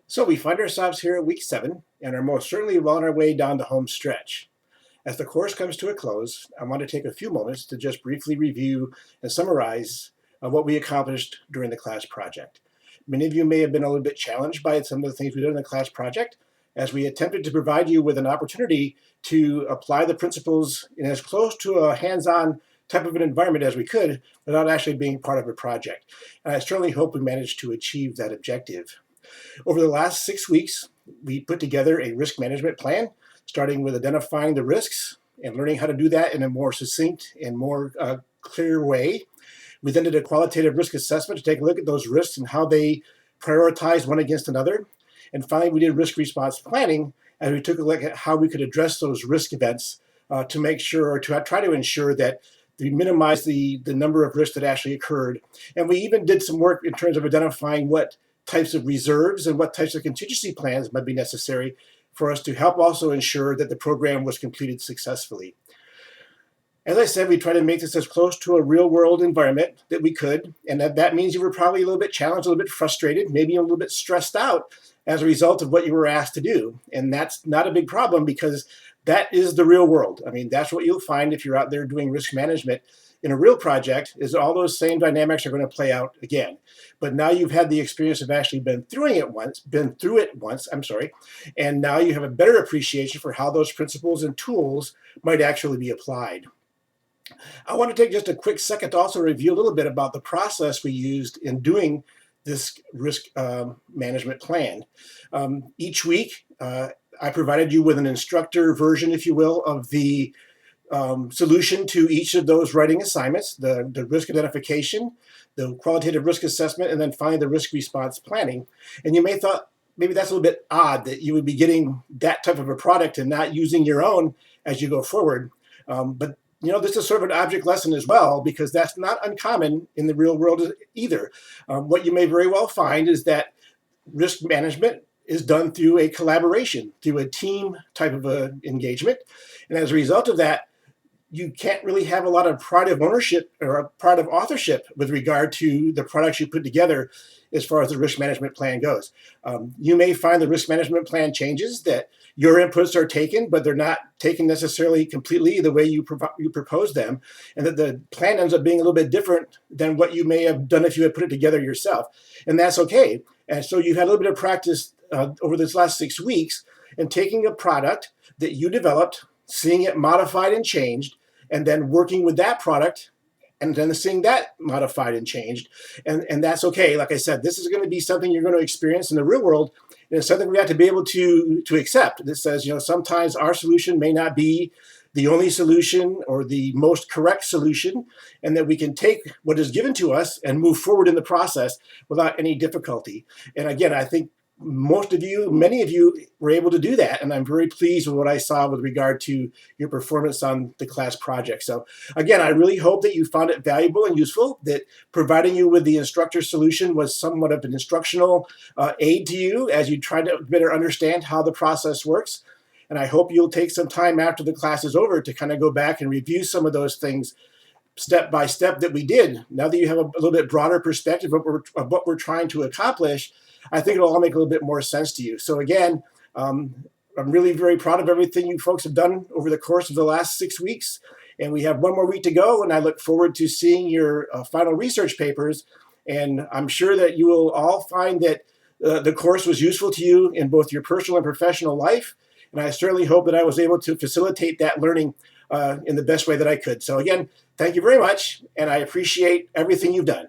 So we find ourselves here at week 7 and are most certainly well on our way down the home stretch. As the course comes to a close, I want to take a few moments to just briefly review and summarize what we accomplished during the class project. Many of you may have been a little bit challenged by some of the things we did in the class project, as we attempted to provide you with an opportunity to apply the principles in as close to a hands-on type of an environment as we could without actually being part of a project. And I certainly hope we managed to achieve that objective. Over the last 6 weeks, we put together a risk management plan, starting with identifying the risks and learning how to do that in a more succinct and more clear way. We then did a qualitative risk assessment to take a look at those risks and how they prioritize one against another. And finally, we did risk response planning as we took a look at how we could address those risk events to make sure, or to try to ensure that we minimize the number of risks that actually occurred. And we even did some work in terms of identifying what types of reserves and what types of contingency plans might be necessary for us to help also ensure that the program was completed successfully. As I said, we try to make this as close to a real-world environment that we could, and that means you were probably a little bit challenged, a little bit frustrated, maybe a little bit stressed out as a result of what you were asked to do. And that's not a big problem because that is the real world. I mean, that's what you'll find if you're out there doing risk management in a real project, is all those same dynamics are going to play out again. But now you've had the experience of actually been through it once, and now you have a better appreciation for how those principles and tools might actually be applied. I want to take just a quick second to also review a little bit about the process we used in doing this risk management plan. Each week, I provided you with an instructor version, if you will, of the solution to each of those writing assignments, the risk identification, the qualitative risk assessment, and then finally the risk response planning. And you may thought maybe that's a little bit odd that you would be getting that type of a product and not using your own as you go forward. But this is sort of an object lesson as well, because that's not uncommon in the real world either. What you may very well find is that risk management is done through a collaboration, through a team type of engagement. And as a result of that, you can't really have a lot of pride of ownership or a pride of authorship with regard to the products you put together as far as the risk management plan goes. You may find the risk management plan changes, that your inputs are taken, but they're not taken necessarily completely the way you propose them, and that the plan ends up being a little bit different than what you may have done if you had put it together yourself. And that's okay. And so you've had a little bit of practice over this last 6 weeks in taking a product that you developed, seeing it modified and changed, and then working with that product and then seeing that modified and changed. And that's okay. Like I said, this is going to be something you're going to experience in the real world, and it's something we have to be able to accept. This says, sometimes our solution may not be the only solution or the most correct solution, and that we can take what is given to us and move forward in the process without any difficulty. And again, I think many of you were able to do that, and I'm very pleased with what I saw with regard to your performance on the class project. So again, I really hope that you found it valuable and useful, that providing you with the instructor solution was somewhat of an instructional aid to you as you try to better understand how the process works. And I hope you'll take some time after the class is over to kind of go back and review some of those things step by step that we did. Now that you have a little bit broader perspective of what we're trying to accomplish, I think it'll all make a little bit more sense to you. So again, I'm really very proud of everything you folks have done over the course of the last 6 weeks. And we have one more week to go, and I look forward to seeing your final research papers. And I'm sure that you will all find that the course was useful to you in both your personal and professional life. And I certainly hope that I was able to facilitate that learning in the best way that I could. So again, thank you very much, and I appreciate everything you've done.